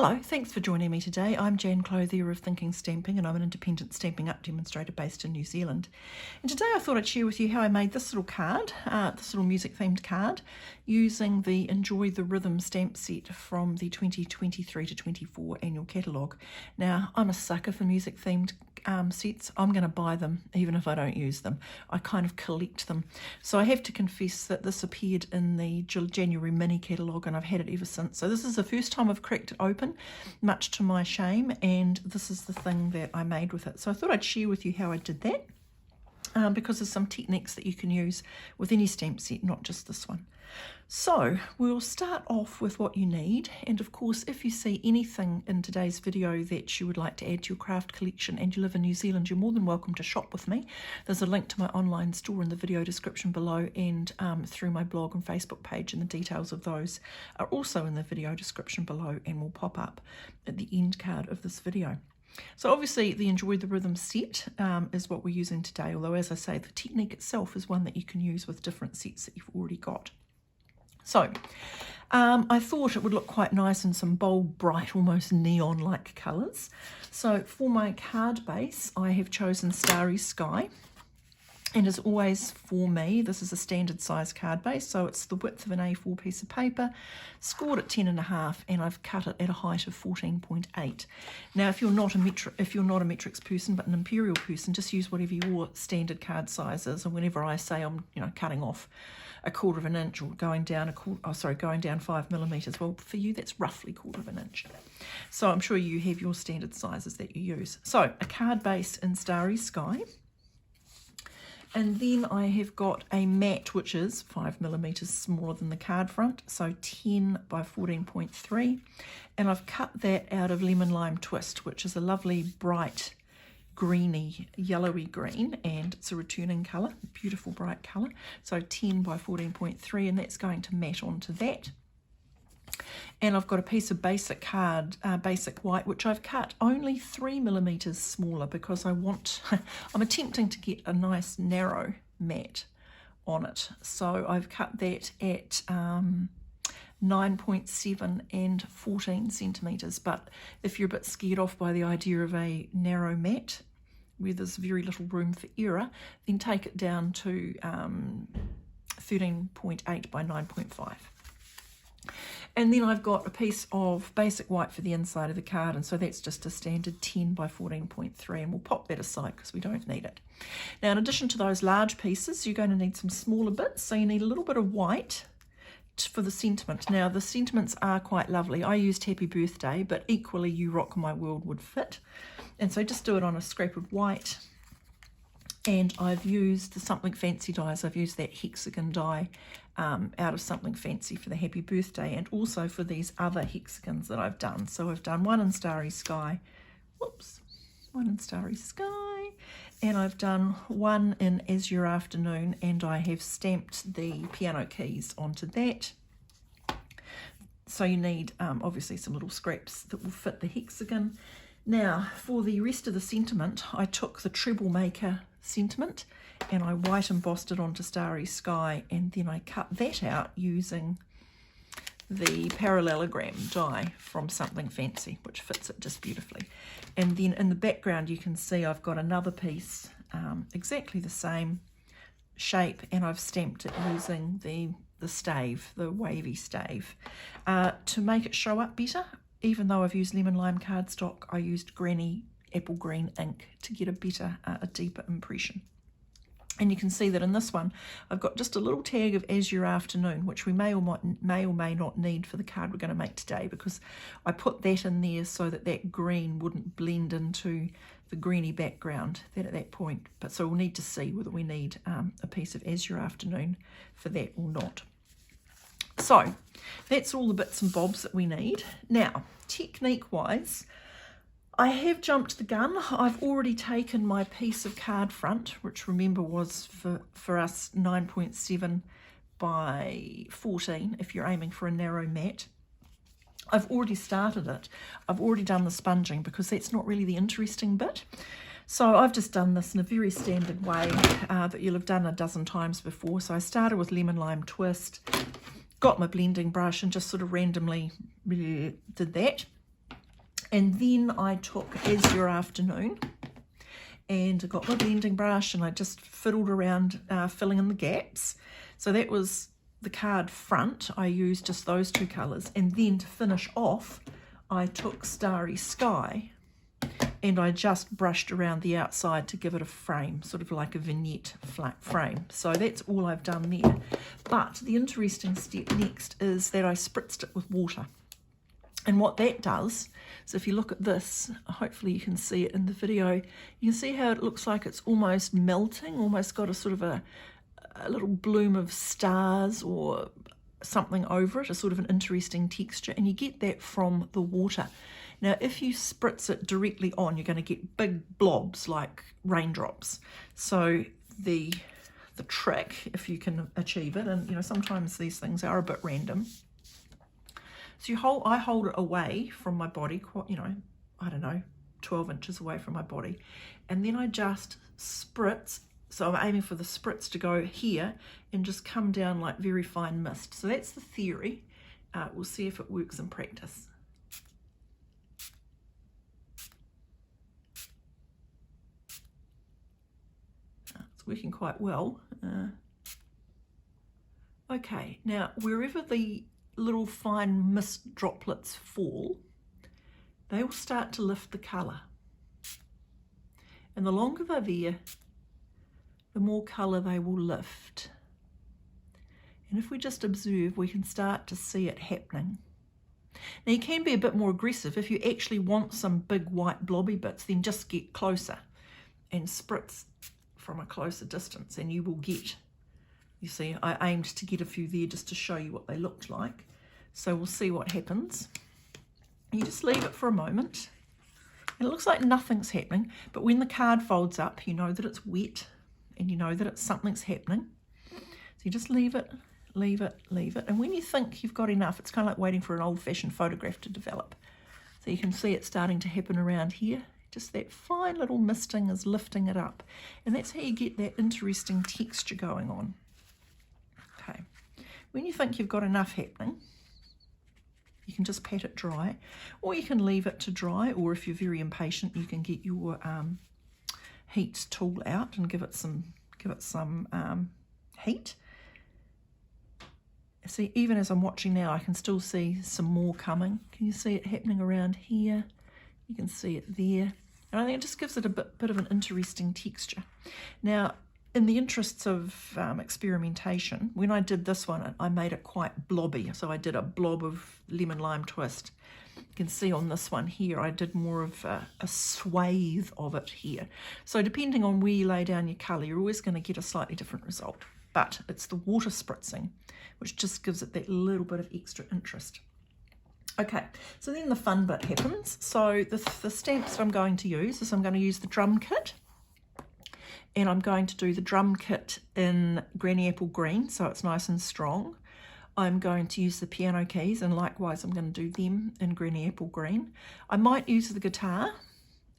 Hello, thanks for joining me today. I'm Jan Clothier of Thinking Stamping, and I'm an independent Stampin' Up demonstrator based in New Zealand. And today I thought I'd share with you how I made this little card, this little music themed card, using the Enjoy the Rhythm stamp set from the 2023 to 24 annual catalogue. Now, I'm a sucker for music themed sets. I'm going to buy them even if I don't use them. I kind of collect them. So I have to confess that this appeared in the January mini catalogue and I've had it ever since. So this is the first time I've cracked it open, much to my shame, and this is the thing that I made with it. So I thought I'd share with you how I did that, because there's some techniques that you can use with any stamp set, not just this one. So we'll start off with what you need, and of course if you see anything in today's video that you would like to add to your craft collection and you live in New Zealand, you're more than welcome to shop with me. There's a link to my online store in the video description below, and through my blog and Facebook page, and the details of those are also in the video description below and will pop up at the end card of this video. So obviously the Enjoy the Rhythm set is what we're using today, although as I say, the technique itself is one that you can use with different sets that you've already got. So I thought it would look quite nice in some bold, bright, almost neon-like colours. So for my card base, I have chosen Starry Sky. And as always for me, this is a standard size card base, so it's the width of an A4 piece of paper, scored at 10.5, and I've cut it at a height of 14.8. Now, if you're not a metrics person but an imperial person, just use whatever your standard card size is. And whenever I say I'm, cutting off a quarter of an inch or going down going down 5 millimeters, well, for you that's roughly quarter of an inch. So I'm sure you have your standard sizes that you use. So a card base in Starry Sky. And then I have got a mat which is 5 millimeters smaller than the card front, so 10 by 14.3, and I've cut that out of Lemon Lime Twist, which is a lovely bright greeny, yellowy green, and it's a returning colour, beautiful bright colour. So 10 by 14.3, and that's going to mat onto that. And I've got a piece of basic card, basic white, which I've cut only 3 millimeters smaller because I'm attempting to get a nice narrow mat on it. So I've cut that at 9.7 and 14 centimeters. But if you're a bit scared off by the idea of a narrow mat where there's very little room for error, then take it down to 13.8 by 9.5. And then I've got a piece of basic white for the inside of the card, and so that's just a standard 10 by 14.3, and we'll pop that aside because we don't need it. Now, in addition to those large pieces, you're going to need some smaller bits, so you need a little bit of white for the sentiment. Now, the sentiments are quite lovely. I used Happy Birthday, but equally You Rock My World would fit. And so just do it on a scrap of white. And I've used the Something Fancy dies. I've used that hexagon die out of Something Fancy for the Happy Birthday, and also for these other hexagons that I've done. So I've done one in Starry Sky, one in Starry Sky, and I've done one in As Your Afternoon, and I have stamped the piano keys onto that. So you need obviously some little scraps that will fit the hexagon. Now, for the rest of the sentiment, I took the Treble Maker sentiment and I white embossed it onto Starry Sky, and then I cut that out using the parallelogram die from Something Fancy, which fits it just beautifully. And then in the background you can see I've got another piece exactly the same shape, and I've stamped it using the stave, the wavy stave, to make it show up better. Even though I've used Lemon Lime cardstock, I used Granny Apple Green ink to get a better, a deeper impression. And you can see that in this one, I've got just a little tag of As Your Afternoon, which we may or may not need for the card we're going to make today, because I put that in there so that that green wouldn't blend into the greeny background at that point. But so we'll need to see whether we need a piece of As Your Afternoon for that or not. So that's all the bits and bobs that we need. Now, technique-wise, I have jumped the gun. I've already taken my piece of card front, which remember was for us 9.7 by 14 if you're aiming for a narrow mat. I've already started it. I've already done the sponging because that's not really the interesting bit. So I've just done this in a very standard way that you'll have done a dozen times before. So I started with Lemon Lime Twist, got my blending brush and just sort of randomly did that. And then I took As Your Afternoon, and I got my blending brush and I just fiddled around filling in the gaps. So that was the card front. I used just those two colours, and then to finish off I took Starry Sky and I just brushed around the outside to give it a frame, sort of like a vignette flat frame. So that's all I've done there. But the interesting step next is that I spritzed it with water. And what that does, so if you look at this, hopefully you can see it in the video, you can see how it looks like it's almost melting, almost got a sort of a little bloom of stars or something over it, a sort of an interesting texture, and you get that from the water. Now, if you spritz it directly on, you're going to get big blobs like raindrops. So the trick, if you can achieve it, and you know sometimes these things are a bit random. So I hold it away from my body, quite, you know, I don't know, 12 inches away from my body, and then I just spritz. So I'm aiming for the spritz to go here and just come down like very fine mist. So that's the theory. We'll see if it works in practice. It's working quite well. Okay, now wherever the little fine mist droplets fall, they will start to lift the colour. And the longer they're there, the more colour they will lift. And if we just observe, we can start to see it happening. Now you can be a bit more aggressive. If you actually want some big white blobby bits, then just get closer and spritz from a closer distance and you will get, you see, I aimed to get a few there just to show you what they looked like. So we'll see what happens. You just leave it for a moment. And it looks like nothing's happening, but when the card folds up, you know that it's wet and you know that something's happening. So you just leave it, leave it, leave it. And when you think you've got enough, it's kind of like waiting for an old-fashioned photograph to develop. So you can see it starting to happen around here. Just that fine little misting is lifting it up. And that's how you get that interesting texture going on. Okay. When you think you've got enough happening, you can just pat it dry, or you can leave it to dry, or if you're very impatient, you can get your heat tool out and give it some heat. See, even as I'm watching now, I can still see some more coming. Can you see it happening around here? You can see it there. And I think it just gives it a bit of an interesting texture. Now, in the interests of experimentation, when I did this one, I made it quite blobby. So I did a blob of lemon lime twist. You can see on this one here, I did more of a swathe of it here. So depending on where you lay down your colour, you're always going to get a slightly different result. But it's the water spritzing, which just gives it that little bit of extra interest. Okay, so then the fun bit happens. So the stamps that I'm going to use is I'm going to use the drum kit. And I'm going to do the drum kit in Granny Apple Green, so it's nice and strong. I'm going to use the piano keys, and likewise I'm going to do them in Granny Apple Green. I might use the guitar,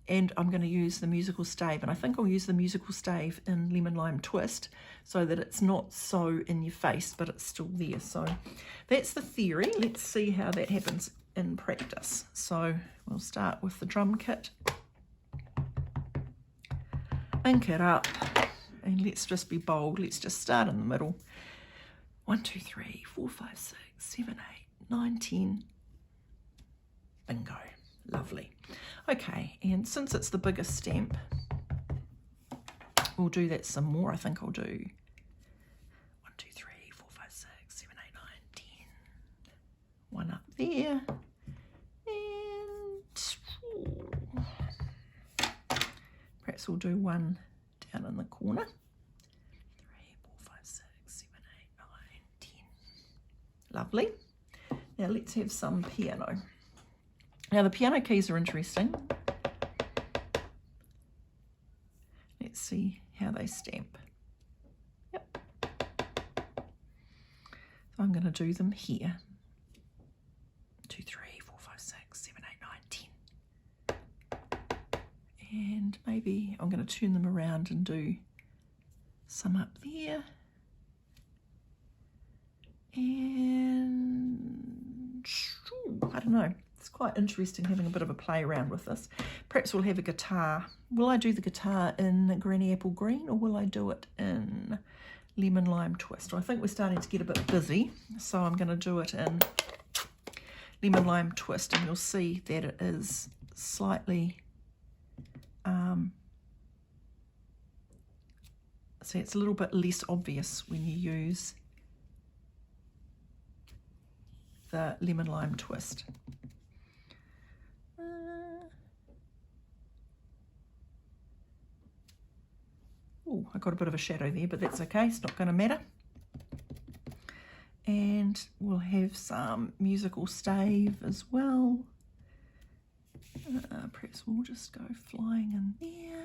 and I'm going to use the musical stave, and I think I'll use the musical stave in Lemon Lime Twist so that it's not so in your face, but it's still there. So that's the theory. Let's see how that happens in practice. So we'll start with the drum kit. Ink it up, and let's just be bold. Let's just start in the middle. 1, 2, 3, 4, 5, 6, 7, 8, 9, 10. Bingo. Lovely. Okay, and since it's the biggest stamp, we'll do that some more. I think I'll do 1, 2, 3, 4, 5, 6, 7, 8, 9, 10. One up there. Perhaps we'll do one down in the corner. 3, 4, 5, 6, 7, 8, 9, 10. Lovely. Now let's have some piano. Now the piano keys are interesting. Let's see how they stamp. Yep. So I'm going to do them here. 2, 3, 4, 5, 6, 7, 8, 9, 10. And maybe I'm going to turn them around and do some up there. And I don't know, it's quite interesting having a bit of a play around with this. Perhaps we'll have a guitar. Will I do the guitar in Granny Apple Green or will I do it in Lemon Lime Twist? Well, I think we're starting to get a bit busy, so I'm going to do it in Lemon Lime Twist, and you'll see that it is slightly, see, it's a little bit less obvious when you use the Lemon Lime Twist. Oh, I got a bit of a shadow there, but that's okay, it's not going to matter. And we'll have some musical stave as well. Perhaps we'll just go flying in there.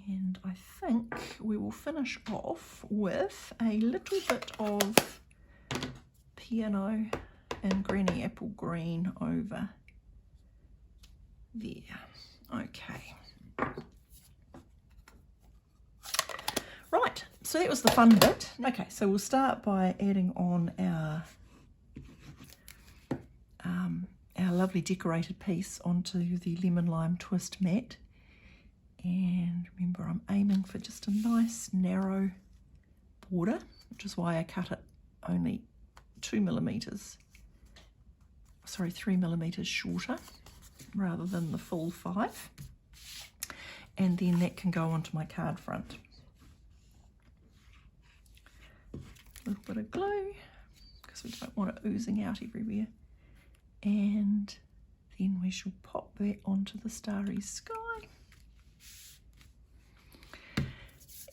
And I think we will finish off with a little bit of piano and Granny Apple Green over there. Okay. Right, so that was the fun bit. Okay, so we'll start by adding on our lovely decorated piece onto the Lemon Lime Twist mat. And remember, I'm aiming for just a nice narrow border, which is why I cut it only 3 millimeters shorter rather than the full 5. And then that can go onto my card front. A little bit of glue because we don't want it oozing out everywhere. And then we shall pop that onto the starry sky.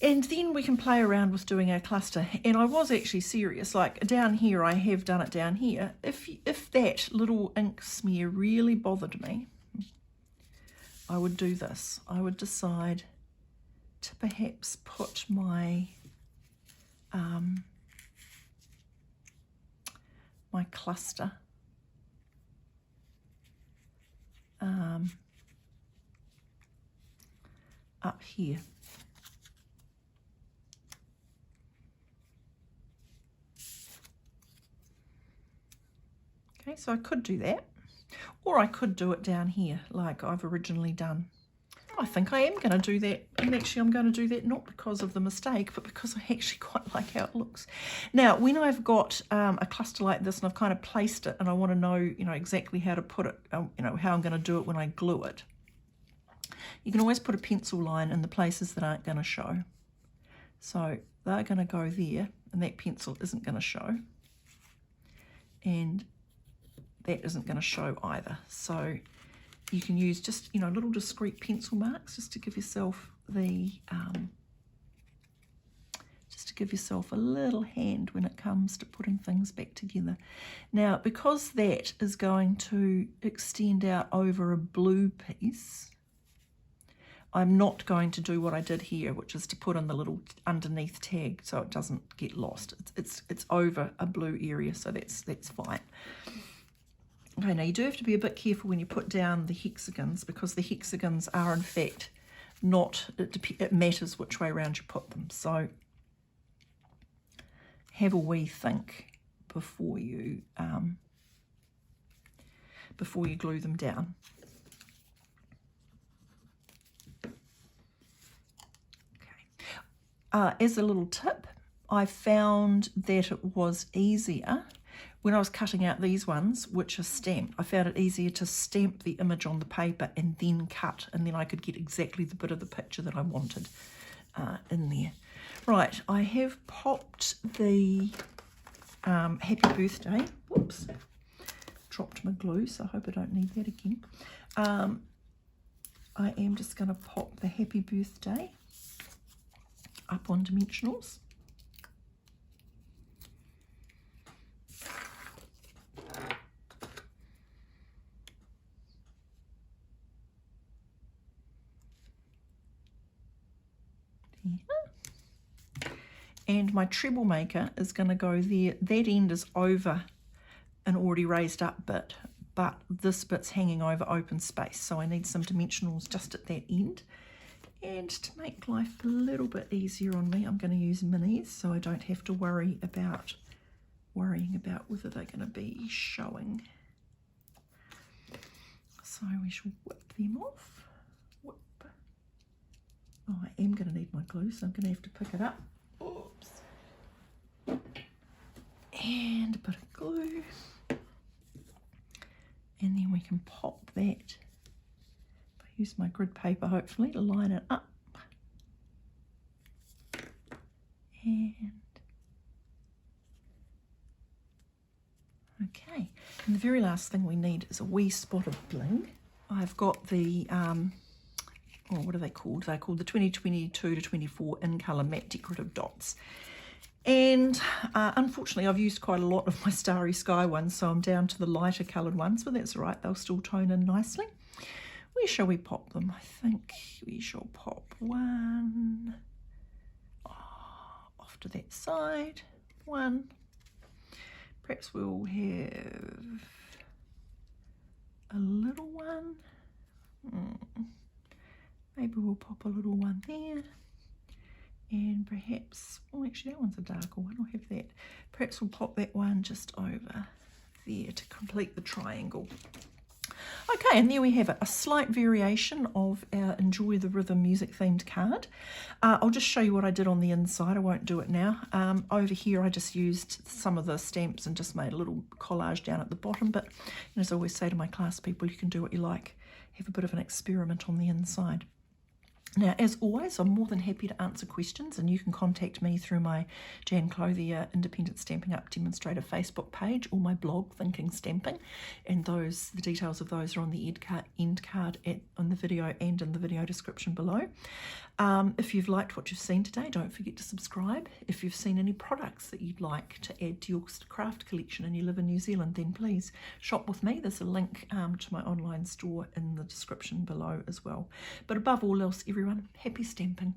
And then we can play around with doing our cluster. And I was actually serious, like down here, I have done it down here. If that little ink smear really bothered me, I would do this. I would decide to perhaps put my my cluster up here. Okay, so I could do that, or I could do it down here like I've originally done. I think I am going to do that, and actually I'm going to do that not because of the mistake, but because I actually quite like how it looks. Now, when I've got a cluster like this and I've kind of placed it and I want to know, exactly how to put it, how I'm going to do it when I glue it, you can always put a pencil line in the places that aren't going to show. So they're going to go there, and that pencil isn't going to show. And that isn't going to show either. So you can use just, little discreet pencil marks just to give yourself the, just to give yourself a little hand when it comes to putting things back together. Now, because that is going to extend out over a blue piece, I'm not going to do what I did here, which is to put in the little underneath tag so it doesn't get lost. It's over a blue area, so that's fine. Okay, now you do have to be a bit careful when you put down the hexagons, because the hexagons are in fact not, it matters which way around you put them. So have a wee think before you glue them down. Okay. As a little tip, I found that it was easier when I was cutting out these ones, which are stamped. I found it easier to stamp the image on the paper and then cut, and then I could get exactly the bit of the picture that I wanted in there. Right, I have popped the happy birthday. Whoops, dropped my glue, so I hope I don't need that again. I am just going to pop the happy birthday up on dimensionals. And my treble maker is going to go there. That end is over an already raised up bit, but this bit's hanging over open space, so I need some dimensionals just at that end. And to make life a little bit easier on me, I'm going to use minis, so I don't have to worrying about whether they're going to be showing. So we shall whip them off. Whip. Oh, I am going to need my glue, so I'm going to have to pick it up. Oops. And a bit of glue. And then we can pop that. I use my grid paper hopefully to line it up. And okay, and the very last thing we need is a wee spot of bling. I've got the, what are they called? They're called the 2022 to 24 in colour matte decorative dots. And unfortunately I've used quite a lot of my Starry Sky ones, so I'm down to the lighter coloured ones, but that's all right, they'll still tone in nicely. Where shall we pop them? I think we shall pop one off to that side, one. Perhaps we'll have a little one. Maybe we'll pop a little one there. And perhaps, oh actually that one's a darker one, I'll have that. Perhaps we'll pop that one just over there to complete the triangle. Okay, and there we have it, a slight variation of our Enjoy the Rhythm music themed card. I'll just show you what I did on the inside, I won't do it now. Over here I just used some of the stamps and just made a little collage down at the bottom, but as I always say to my class people, you can do what you like, have a bit of an experiment on the inside. Now, as always, I'm more than happy to answer questions, and you can contact me through my Jan Clothier Independent Stampin' Up Demonstrator Facebook page or my blog, Thinking Stamping, and the details of those are on the end card on the video and in the video description below. If you've liked what you've seen today, don't forget to subscribe. If you've seen any products that you'd like to add to your craft collection and you live in New Zealand, then please shop with me. There's a link to my online store in the description below as well. But above all else, everyone, happy stamping.